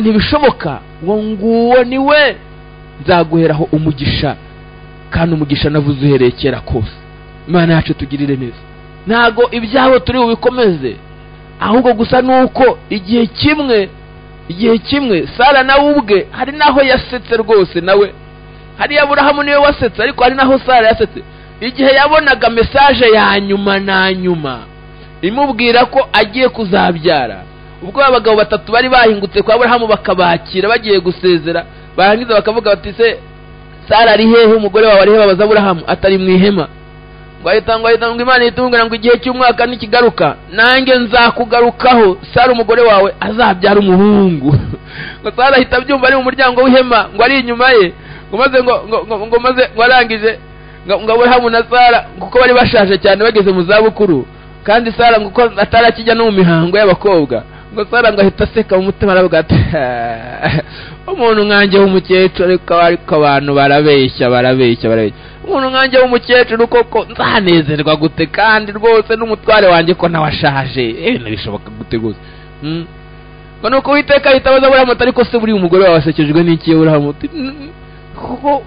S1: ntibishoboka, ngo nguwo niwe nzaguheraho umugisha, kandi umugisha navuze uhereye kera kose. Imana yacu tugirire neza. Ntago ibyabo turi bubikomeze, ahubwo gusa nuko igihe kimwe Sara nawe ubwe hari naho yasetse rwose. Nawe hari Aburahamu niwe wasetse, ariko hari naho Sara yasetse igihe yabonaga message ya nyuma imubwira ko agiye kuzabyara. Ubwo abagabo batatu bari bahingutse kwa Aburahamu bakabakira bagiye gusezera, barangiza bakavuga bati se Sara ari hehe, umugore wawe ari hehe? Babaza Aburahamu, atari mu ihema. ngo Imana itubwira ngo igihe cy'umwaka nikigaruka nanjye nzakugarukaho, Sara umugore wawe azabyara umuhungu. Ngo Sara ahita abyumva ari mu muryango w'ihema, ngo ari inyuma ye, ngo maze arangije ngo Aburahamu na Sara kuko bari bashaje cyane bageze mu zabukuru, kandi Sara ngo atarakijya no mu mihango y'abakobwa, ngo Sara ngo ahita aseka mu mutima aravuga ati umuntu nkanjye w'umukecuru, ariko abantu barabeshya. Umuntu nkanjye w'umukecuru koko nzanezerwa gute, kandi rwose n'umutware wanjye ko nawe ashaje, nabishoboka gute gose? Ngo nuko Uwiteka ahita abaza Aburahamu, ariko se buri umugore wawe asekejwe n'iki? Aburahamu kuko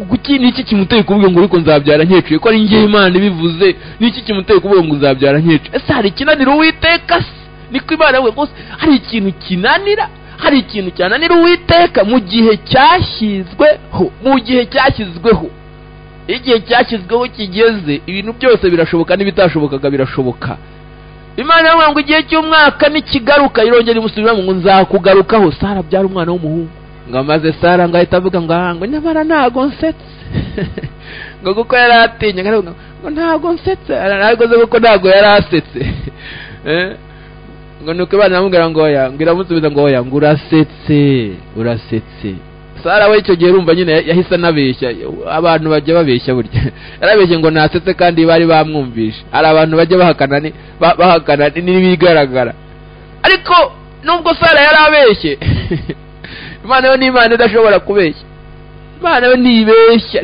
S1: guki niki kimuteye kuvuga ngo ariko nzabyara nkecuye, ko ari njye Imana ibivuze? Niki kimuteye kuvuga ngo nzabyara nkecuye? Ese hari ikinanira Uwiteka? Niko Imana we rwose hari ikintu kinanira? Hari ikintu cyananira Uwiteka? Mu gihe cyashyizweho, igihe cyashyizweho kigeze, ibintu byose birashoboka, n'ibitashobokaga birashoboka. Imana yavuga ngo igihe cy'umwaka nikigaruka, irongera imusubiramo ngo nzakugarukaho, Sara abyara umwana w'umuhungu. Ngo maze Sara ngo ahita avuga ngo nyamara ntago nsetse. Ngo kuko yari atinya, ngo ntago nsetse, aragoze kuko ntago yari asetse. Ngo nuko Imana iramubwira ngo oya, ngo iramusubiza ngo oya, ngo urasetse. Sara we icyo gihe urumva nyine yahise anabeshya. Abantu bajya babeshya burya. Yarabeshye ngo nasetse kandi bari bamwumvisha. Hari abantu bajya bahakana n'ibigaragara. Ariko nubwo Sara yarabeshye, Imana yo ni Imana idashobora kubeshya. Imana yo nibeshya.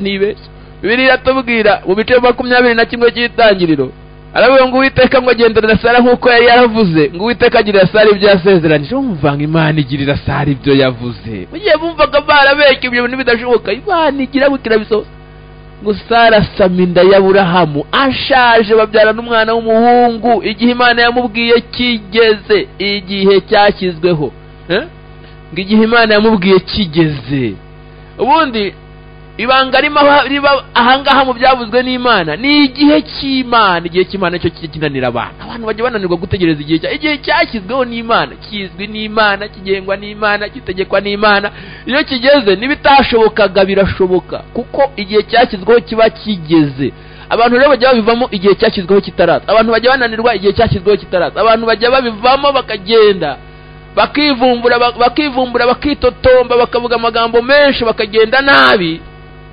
S1: Bibiliya iratubwira mu bice 21 cy'itangiriro, aravuga ngo Uwiteka ngo agenderera Sara nk'uko yari yaravuze, ngo Uwiteka agirira Sara ibyo yasezeranyije. Umva ngo Imana igirira Sara ibyo yavuze. Mugiye bumvaga barabeshya ibyo bintu bidashoboka, Imana igira bukira bisoza. Ngo Sara asama inda ya Aburahamu ashaje, babyarana umwana w'umuhungu. Igihe Imana yamubwiye kigeze, igihe cyashyizweho. Ngo igihe Imana yamubwiye kigeze. Ubundi ibanga riba ahangaha mu byavuzwe n'Imana ni igihe cy'Imana. Igihe cy'Imana cyo kinanira abantu bajya bananirwa gutegereza igihe cyashyizweho n'Imana, kizwi n'Imana, kigengwa n'Imana, gitegekwa n'Imana. Iyo kigeze nibitashobokaga birashoboka, kuko igihe cyashyizweho kiba kigeze. Abantu rero bajya babivamo igihe cyashyizweho kitaraza. Abantu bajya bananirwa igihe cyashyizweho kitaraza. Abantu bajya babivamo bakagenda bakivumbura bakitotomba, bakavuga amagambo menshi, bakagenda nabi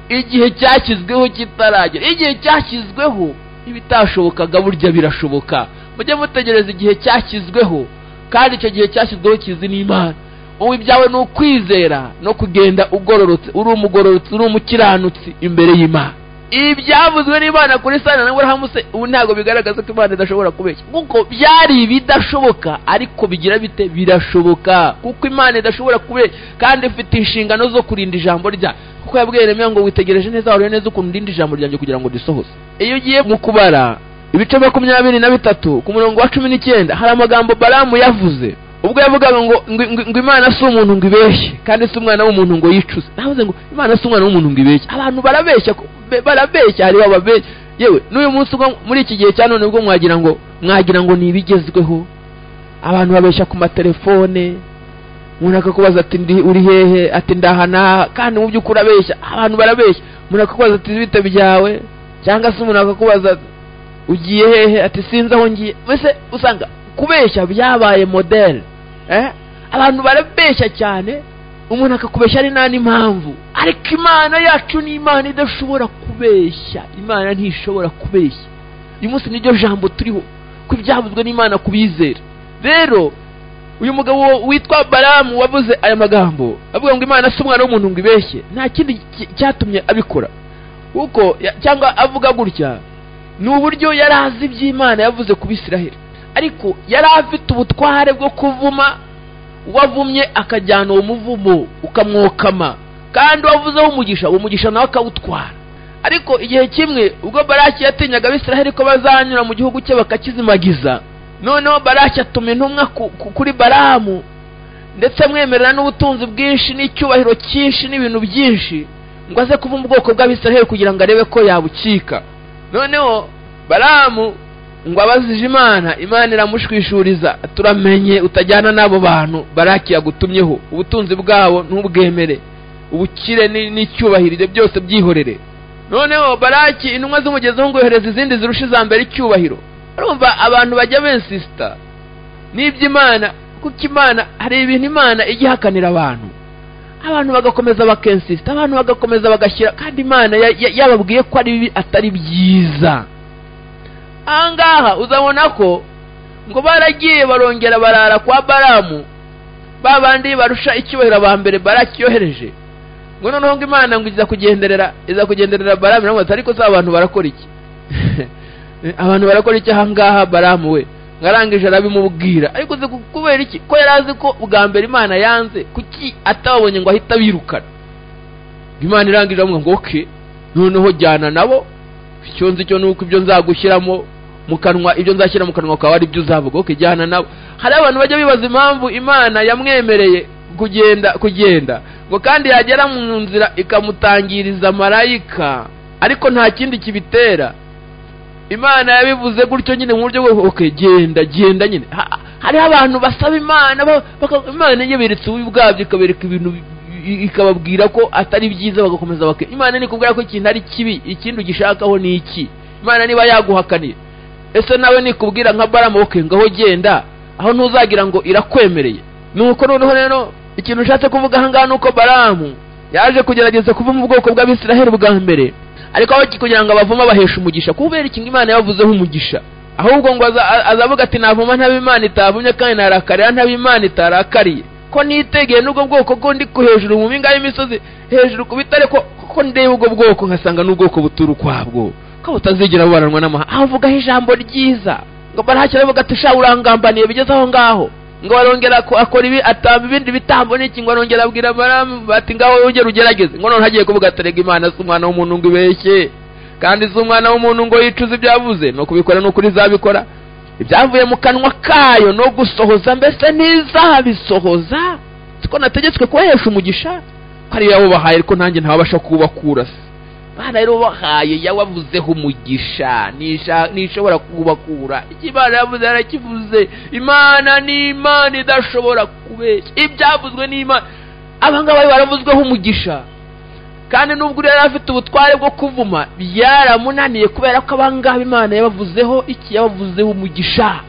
S1: igihe cyashyizweho kitaragera. Igihe cyashyizweho ibitashobokaga burya birashoboka. Mujye mutegereza igihe cyashyizweho, kandi icyo gihe cyashyizweho kizi n'Imana. Wowe ibyawe ni ukwizera no kugenda ugororotse, uri umugororotse, uri umukiranutsi imbere y'Imana. Ibyavuzwe n'Imana kuri Sara na Aburahamu se ubu ntago bigaragaza ko Imana idashobora kubeshya, kuko byari bidashoboka, ariko bigira bite? Birashoboka, kuko Imana idashobora kubeshya, kandi ifite inshingano zo kurinda ijambo rya. Kuko yabwiye Yeremiya ngo witegereje neza, warebe neza ukuntu ndinda ijambo ryanjye kugira ngo risohoze. Iyo ugiye mu kubara ibice 23 ku murongo wa 19, hari amagambo Balamu yavuze ubwo yavugaga ngo Imana si umuntu ngo ibeshye, kandi si umwana w'umuntu ngo yicuze. Navuze ngo Imana si umwana w'umuntu ngo ibeshye. Abantu barabeshya, hari babeshya. Yewe n'uyu munsi muri iki gihe cyane ubwo mwagira ngo ni ibigezweho. Abantu babeshya ku matelefone, umuntu akakubaza ati uri hehe, ati ndahana, kandi mu by'ukuri abeshya. Abantu barabeshya. Umuntu akakubaza ati bite byawe, cyangwa se umuntu akakubaza ugiye hehe, ati sinzi aho ngiye. Mbese usanga kubeshya byabaye model. Abantu barabeshya cyane, umuntu akakubeshya ari nta n'impamvu. Ariko Imana yacu ni Imana idashobora kubeshya. Imana ntishobora kubeshya. Uyu munsi niryo jambo turiho, ko ibyavuzwe n'Imana kubizera. Rero uyu mugabo witwa Balamu wavuze aya magambo avuga ngo Imana si umwana w'umuntu ngo ibeshye, nta kindi cyatumye abikora. Kuko cyangwa avuga gutya ni uburyo yari azi iby'Imana yavuze ku Bisiraheli, ariko yari afite ubutware bwo kuvuma. Wavumye akajyana uwo muvumo ukamwokama, kandi wavuzeho umugisha, uwo mugisha nawe akawutwara. Ariko igihe kimwe ubwo Balaki yatinyaga Abisiraheli ko bazanyura mu gihugu cye bakakizimagiza, noneho Balaki atuma intumwa kuri Balamu, ndetse amwemerera n'ubutunzi bwinshi n'icyubahiro cyinshi n'ibintu byinshi, ngo aze kuva mu bwoko bw'Abisiraheli kugira ngo arebe ko yabukika. Noneho Balamu ngo abazije Imana, Imana iramushwishuriza, turamenye utajyana n'abo bantu Balaki yagutumyeho, ubutunzi bwabo ntubwemere, ubukire n'icyubahiro ibyo byose byihorere. Noneho Balaki intumwa z'umugezeho ngo yohereza izindi zirusha iza mbere icyubahiro. Urumva abantu bajya bensista n'iby'Imana, kuko Imana hari ibintu Imana ijya ihakanira abantu bagakomeza bakensista, abantu bagakomeza bagashyira, kandi Imana yababwiye ko ari bibi atari byiza. Ahangaha uzabona ko ngo baragiye barongera barara kwa Balamu, babandi barusha icyubahiro aba mbere Balaki yohereje, ngo noneho ngo Imana ngo iza kugenderera Balamu, nawe ariko se abantu barakora iki? Abantu barakora iki ahangaha? Balamu we ngarangije arabimubwira, ariko uzi kubera iki? Ko yarazi ko bwa mbere Imana yanze, kuki atababonye ngo ahita birukana? Imana irangije avuga ngo okay, noneho jyana nabo, icyo nzi cyo nuko ibyo nzagushyiramo mu kanwa, ibyo nzashyira mu kanwa kawe ari byo uzavuga. Okay, jyana nabo. Hari abantu bajya bibaza impamvu Imana yamwemereye kugenda ngo kandi yagera mu nzira ikamutangiriza marayika, ariko nta kindi kibitera. Imana yabivuze gutyo nyine mu buryo bwo okay, genda nyine. Hari abantu basaba Imana, Imana yeberetse ububi bwabyo, ikabereka ibintu, ikababwira ko atari byiza, bagakomeza Imana nikubwira ko ikintu ari kibi, ikindi ugishakaho ni iki? Imana niba yaguhakaniye, ese nawe nikubwira nka Balamu okay, ngaho genda, aho ntuzagira ngo irakwemereye? Nuko noneho rero ikintu ushatse kuvuga ahangaha nuko Balamu yaje kugerageza kuva mu bwoko bw'Abisiraheli bwa mbere, ariko aho kugira ngo abavuma bahesha umugisha, kubera iki? Imana yavuzeho umugisha, ahubwo ngo azavuga ati navuma ntaba Imana itavumye, kandi narakarira ntaba Imana itarakariye. Ko nitegeye n'ubwo bwoko ko ndi ku hejuru mu mpinga y'imisozi hejuru ku bitare, ko ndeba ubwo bwoko nkasanga n'ubwoko butura ukwabwo, ko butazigera bubaranwa n'amahanga. Avugaho ijambo ryiza, ngo Balaki aravuga ati sha urangambaniye bigeze aho ngaho, ngo barongera akora ibi, atamba ibindi bitambo n'iki, ngo arongera abwira Balamu bati ngaho wongera ugerageze. Ngo none hagiye kuvuga aterega Imana si umwana w'umuntu ngo ibeshye, kandi si umwana w'umuntu ngo yicuze ibyavuze, no kubikora n'ukuri zabikora. Ibyavuye mu kanwa kayo no gusohoza, mbese ntizabisohoza. Siko nategetswe kubahesha umugisha, hari yawo bahaye, ariko nanjye ntabasha kubakura. Bana rero bahaye yawavuzeho umugisha, nishobora kubakura. Ikimana yavuze yarakivuze. Imana ni Imana idashobora kubeshya, ibyavuzwe ni Imana. Abangaba baravuzweho umugisha, kandi nubwo yari afite ubutware bwo kuvuma byaramunaniye, kubera ko abangaba Imana yabavuzeho iki? Yabavuzeho umugisha.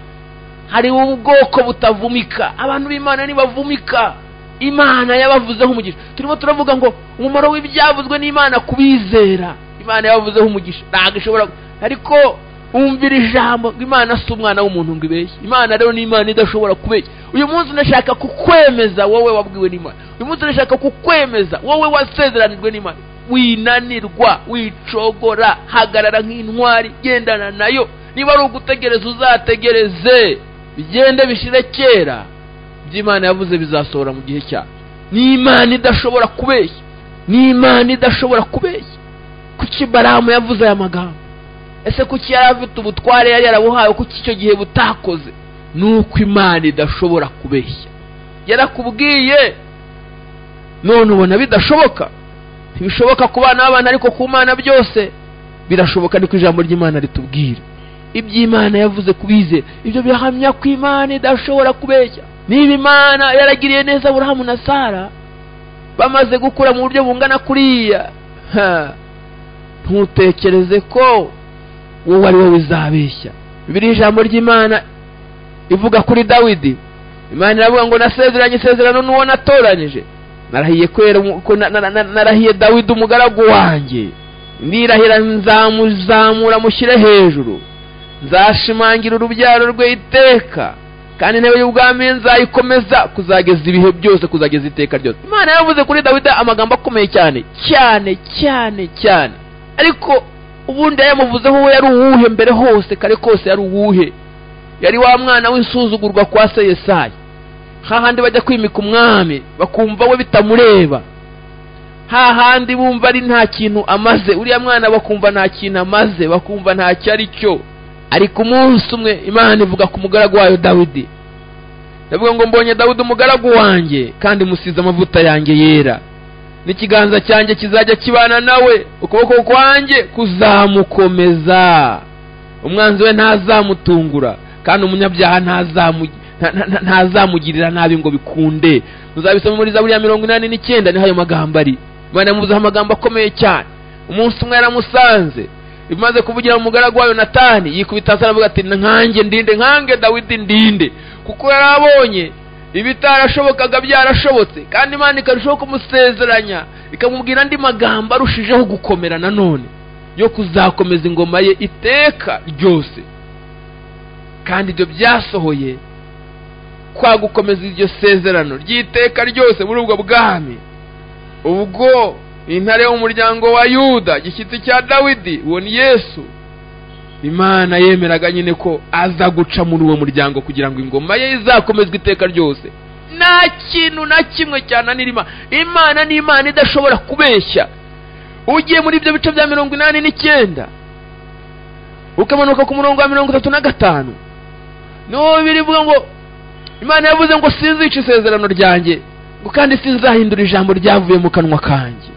S1: Hari ubwoko butavumika, abantu b'Imana ntibavumika, Imana yabavuzeho umugisha. Turimo turavuga ngo umumaro w'ibyavuzwe n'Imana kubizera. Imana yabavuzeho umugisha, ntabwo ishobora, ariko umvira ijambo. Imana si umwana w'umuntu ngo ibeshye. Imana rero ni Imana idashobora kubeshya. Uyu munsi ndashaka kukwemeza wowe wabwiwe n'Imana, uyu munsi ndashaka kukwemeza wowe wasezeranijwe n'Imana. Winanirwa, wicogora, hagarara nk'intwari, gendana nayo. Niba ari ugutegereza uzategereze, bigende bishire kera. Imana yavuze bizasohora mu gihe cya. Ni Imana idashobora kubeshya, ni Imana idashobora kubeshya. Kuki Balamu yavuze aya magambo? Ese kuki yari afite ubutware yari yarabuhaye, kuki icyo gihe butakoze? Nuko Imana idashobora kubeshya. Yarakubwiye none ubona bidashoboka. Ntibishoboka ku bana b'abantu, ariko ku Mana byose birashoboka. Niko ijambo ry'Imana ritubwira. Iby'Imana yavuze kubize, ibyo bihamya ko Imana idashobora kubeshya. Niba Imana yaragiriye neza Aburahamu na Sara bamaze gukura mu buryo bungana kuriya, ntutekereze ko wowe ari wowe uzabeshya. Bibiri ijambo ry'Imana ivuga kuri Dawidi, Imana iravuga ngo nasezeranye isezerano n'uwo natoranyije, narahiye Dawidi umugaragu wanjye, ndirahira nzamuzamura mushyire hejuru, nzashimangira urubyaro rwe iteka, kandi intebe y'ubwami nzayikomeza kuzageza ibihe byose, kuzageza iteka ryose. Imana yavuze kuri Dawidi amagambo akomeye cyane cyane cyane cyane. Ariko ubundi yamuvuzeho we yari uwuhe mbere hose, kare kose yari uwuhe? Yari wa mwana w'insuzugurwa kwa se Yesayi, hahandi bajya kwimika umwami bakumva we bitamureba. hahandi bumva ari nta kintu amaze, uriya mwana bakumva nta kintu amaze, bakumva nta cyo ari cyo. Ariko umunsi umwe Imana ivuga ku mugaragu wayo Dawidi, ndavuga ngo mbonye Dawidi umugaragu wanjye, kandi musize amavuta yanjye yera, n'ikiganza cyanjye kizajya kibana nawe, ukuboko kwanjye kuzamukomeza, umwanzi we ntazamutungura, kandi umunyabyaha ntazamugirira nabi ngo bikunde. Muzabisoma muri Zaburi ya 89 niho ayo magambo ari. Imana yamuvuzeho amagambo akomeye cyane. Umunsi umwe yaramusanze, imaze kuvugira mu mugaragu wayo Natani, yikubita hasi aravuga ati nkange ndinde, nkange Dawidi ndinde, kuko yarabonye ibitarashobokaga byarashobotse, kandi Imana ikarushaho kumusezeranya, ikamubwira andi magambo arushijeho gukomera nanone yo kuzakomeza ingoma ye iteka ryose. Kandi ibyo byasohoye kwa gukomeza iryo sezerano ry'iteka ryose muri ubwo bwami. Ubwo intare y'umuryango wa Yuda, gishyitsi cya Dawidi, uwo ni Yesu, Imana yemeraga nyine ko aza guca muri uwo muryango kugira ngo ingoma ye izakomezwe iteka ryose. Nta kintu na kimwe cyananira Imana. Imana ni Imana idashobora kubeshya. Ugiye muri ibyo bice bya 89 ukamanuka ku murongo wa 35, no birivuga ngo Imana yavuze ngo sinzica isezerano ryanjye, ngo kandi sinzahindura ijambo ryavuye mu kanwa kanjye.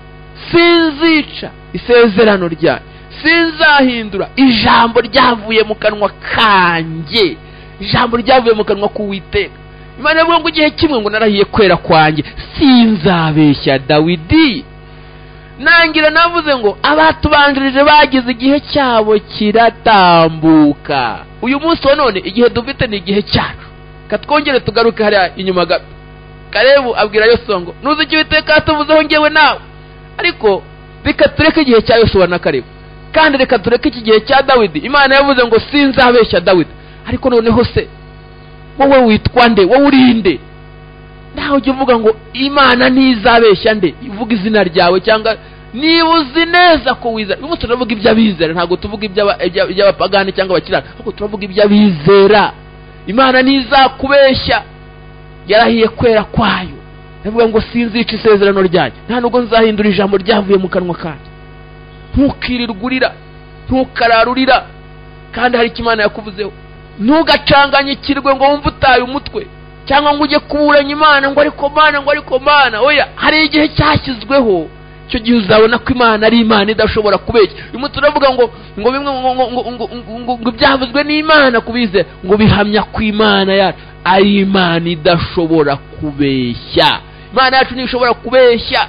S1: Sinzica isezerano ryanjye, sinzahindura ijambo ryavuye mu kanwa kanjye, ijambo ryavuye mu kanwa k'Uwiteka. Imana yavuga ngo igihe kimwe ngo narahiye kwera kwanjye sinzabeshya Dawidi. Nangira navuze ngo abatubanjirije bagize igihe cyabo kiratambuka. Uyu munsi wa none igihe dufite ni igihe cyacu. Katwongere tugaruke hariya inyuma gato. Kalebu abwira Yosuwa ngo nuzi icyo Uwiteka yatuvuzeho ngewe nawe, ariko reka tureke igihe cya Yosuwa na Kalebu, kandi reka tureke iki gihe cya Dawidi. Imana yavuze ngo sinzabeshya Dawidi, ariko noneho se wowe witwa nde? Wowe urinde? Naho ujye uvuga ngo Imana ntizabeshya nde? Uvuga izina ryawe, cyangwa niba uzi neza ko wizera. Uyu munsi turavuga iby'abizera, ntabwo tuvuga iby'abapagani cyangwa abakirana, ahubwo turavuga iby'abizera. Imana ntizakubeshya, yarahiye kwera kwayo. Ndavuga ngo sinzica isezerano ryanjye, nta nubwo nzahindura ijambo ryavuye mu kanwa kanjye. Ntukirirugurira, ntukararurira, kandi hari Imana yakuvuzeho. Ntugacanganyikirwe ngo wumve utaye umutwe, cyangwa ngo ujye kuburanya Imana ngo ariko Mana, ngo ariko Mana. Oya, hari igihe cyashyizweho, icyo gihe uzabona ko Imana ari Imana idashobora kubeshya. Uyu munsi turavuga ngo bimwe ngo byavuzwe n'Imana kubize, ngo bihamya ko Imana yacu ari Imana idashobora kubeshya. Imana yacu ntishobora kubeshya.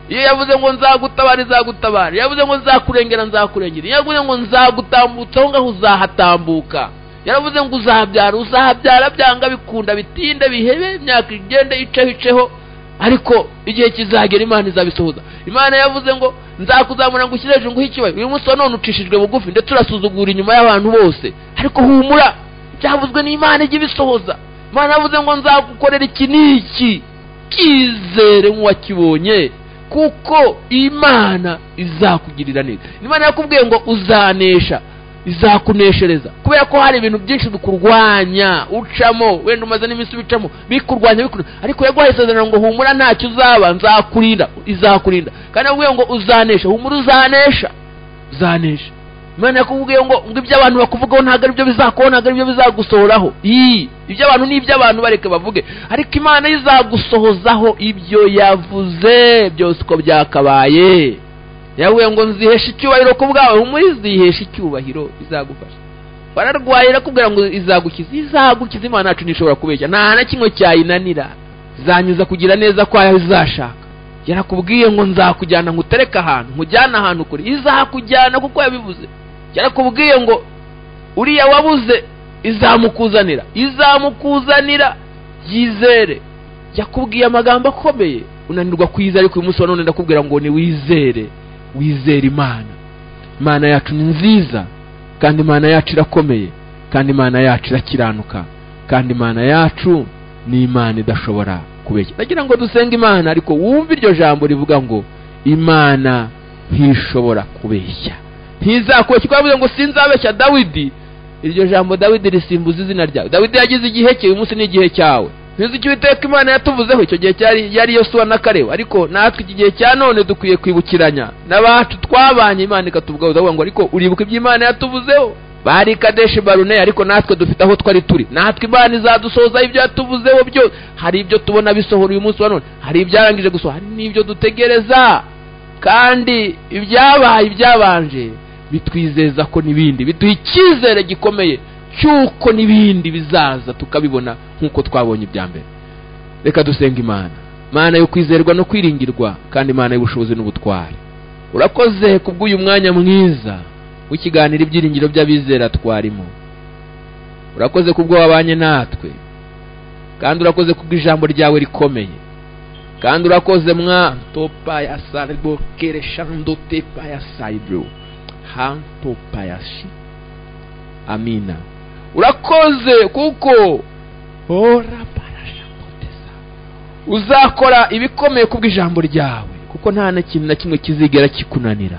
S1: Iyo yavuze ngo nzagutabara izagutabara, yavuze ngo nzakurengera nzakurengera, yavuze ngo nzagutambutsa aho ngaho uzahatambuka, yaravuze ngo uzahabyara byanga bikunda bitinde bihebe, imyaka igende iceho, ariko igihe kizagera Imana izabisohoza. Imana yavuze ngo nzakuzamura ngo ushyire hejuru nguhe icyubahiro. Uyu munsi none ucishijwe bugufi ndetse urasuzugura inyuma y'abantu bose, ariko humura, byavuzwe n'Imana ijya ibisohoza. Imana yavuze ngo nzagukorera iki n'iki, kizere nk'uwakibonye, kuko Imana izakugirira neza. Imana yakubwiye ngo uzanesha, izakuneshereza, kubera ko hari ibintu byinshi bikurwanya ucamo, wenda umaze n'iminsi bicamo bikurwanya, ariko yaguhaye isezerano ngo humura ntacyo uzaba, nzakurinda, izakurinda. Kandi yakubwiye ngo uzanesha, humura uzanesha. Imana yakubwiye ngo ibyo abantu bakuvugaho ntabwo ari byo bizakubona, ntabwo ari byo bizagusohoraho. Iby'abantu ni iby'abantu, bareke bavuge, ariko Imana izagusohozaho ibyo yavuze byose uko byakabaye. Yavuye ngo nzihesha icyubahiro ku bwawe, umuzihesha icyubahiro, izagufasha. Bararwaye irakubwira ngo izagukiza. Imana yacu ntishobora kubeshya, nta na kimwe cyayinanira. Zanyuza kugira neza kwayo izashaka. Yarakubwiye ngo nzakujyana ngutereka ahantu, nkujyana ahantu kure, izakujyana kuko yabivuze. Yarakubwiye ngo uriya wabuze izamukuzanira, yizere. Yakubwiye amagambo akomeye, unanirwa kwizera, ariko uyu munsi wa none ndakubwira ngo ni wizere Imana. Imana yacu ni nziza, kandi Imana yacu irakomeye, kandi Imana yacu irakiranuka, kandi Imana yacu ni Imana idashobora kubeshya. Ndagira ngo dusenge Imana, ariko wumve iryo jambo rivuga ngo Imana ntishobora kubeshya, ntizakubeshya. Yavuze ngo sinzabeshya Dawidi. Iryo jambo Dawidi risimbuza izina ryawe. Dawidi yagize igihe cye, uyu munsi ni igihe cyawe. nzi icyo Uwiteka Imana yatuvuzeho. Icyo gihe yari Yosuwa na Kalebu, ariko natwe iki gihe cya none dukwiye kwibukiranya n'abacu twabanye Imana ikatuvugaho ngo ariko uribuka ibyo Imana yatuvuzeho. Bari Kadeshi Barune, ariko natwe dufite aho twari turi. Natwe Imana izadusohoza ibyo yatuvuzeho byo. Hari ibyo tubona bisohora uyu munsi wa none, hari ibyarangije gusohora, hari n'ibyo dutegereza. Kandi ibyabaye ibyabanje bitwizeza ko n'ibindi, biduha icyizere gikomeye cyuko n'ibindi bizaza tukabibona nk'uko twabonye ibya mbere. Reka dusenga Imana, Imana yo kwizerwa no kwiringirwa, kandi Imana y'ubushobozi n'ubutware. Urakoze kubw'uyu mwanya mwiza w'ikiganiro ibyiringiro by'abizera twarimo. Urakoze kubwo wabanye natwe, kandi urakoze kubw'ijambo ryawe rikomeye, kandi urakoze topa ya sarbo kereshando tepa ya saibro hantopa ya shi. Amina. Urakoze kuko ora parashapoteza uzakora ibikomeye kubw'ijambo ryawe, kuko nta na kintu na kimwe kizigera kikunanira.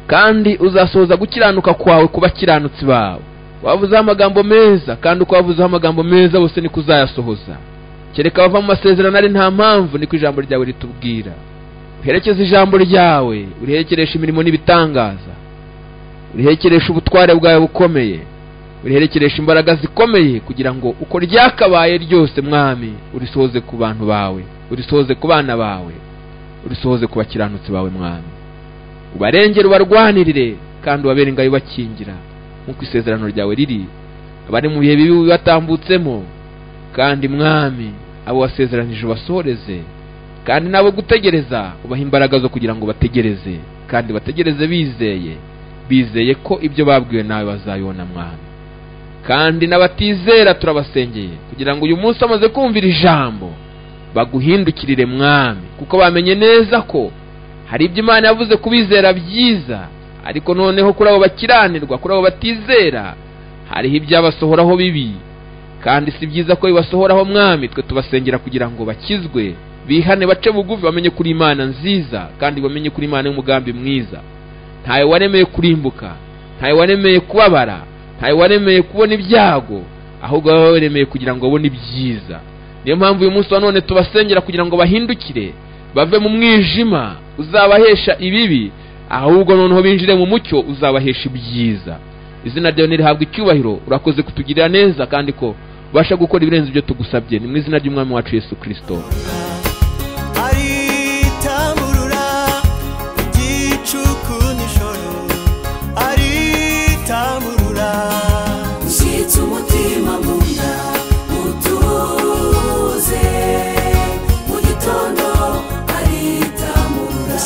S1: Kandi uzasohoza gukiranuka kwawe kuba kiranutsi bawe. Wavuzeho amagambo meza, kandi uko wavuzeho amagambo meza bose niko uzayasohoza. Kereka bava mu masezerano ari nta mpamvu, niko ijambo ryawe ritubwira. Uherekeze ijambo ryawe, uriherekeresha imirimo n'ibitangaza, uriherekeresha ubutware bwawe bukomeye, uriherekeresha imbaraga zikomeye, kugira ngo uko ryakabaye ryose Mwami urisohoze ku bantu bawe, urisohoze ku bana bawe, urisohoze ku bakiranutsi bawe Mwami. Ubarengere, ubarwanirire, kandi ubabere ingayo bakingira nk'uko isezerano ryawe riri. Abari mu bihe bibi batambutsemo, kandi Mwami abo wasezeranije ubasohoreze, kandi nabo gutegereza ubaha imbaraga zo kugira ngo bategereze, kandi bategereze bizeye ko ibyo babwiwe nawe bazayibona Mwami. Kandi n'abatizera turabasengeye kugira ngo uyu munsi amaze kumvira ijambo baguhindukirire Mwami, kuko bamenye neza ko hari ibyo Imana yavuze kubizera byiza, ariko noneho kuri abo bakiranirwa, kuri abo batizera, hariho ibyabasohoraho bibi, kandi si byiza ko bibasohoraho Mwami. Twe tubasengera kugira ngo bakizwe, bihane, bace bugufi, bamenye kuri Imana nziza, kandi bamenye kuri Imana y'umugambi mwiza. Ntawe waremeye kurimbuka, ntawe waremeye kubabara, ntawe waremeye kubona ibyago, ahubwo baba waremeye kugira ngo babone ibyiza. Niyo mpamvu uyu munsi wa none tubasengera kugira ngo bahindukire, bave mu mwijima uzabahesha ibibi, ahubwo noneho binjire mu mucyo uzabahesha ibyiza. Izina ryawe nirihabwa icyubahiro. Urakoze kutugirira neza, kandi ko ubasha gukora ibirenze ibyo tugusabye. Ni mu izina ry'Umwami wacu Yesu Kristo.
S2: Mutuze mu gitondo aritamurura.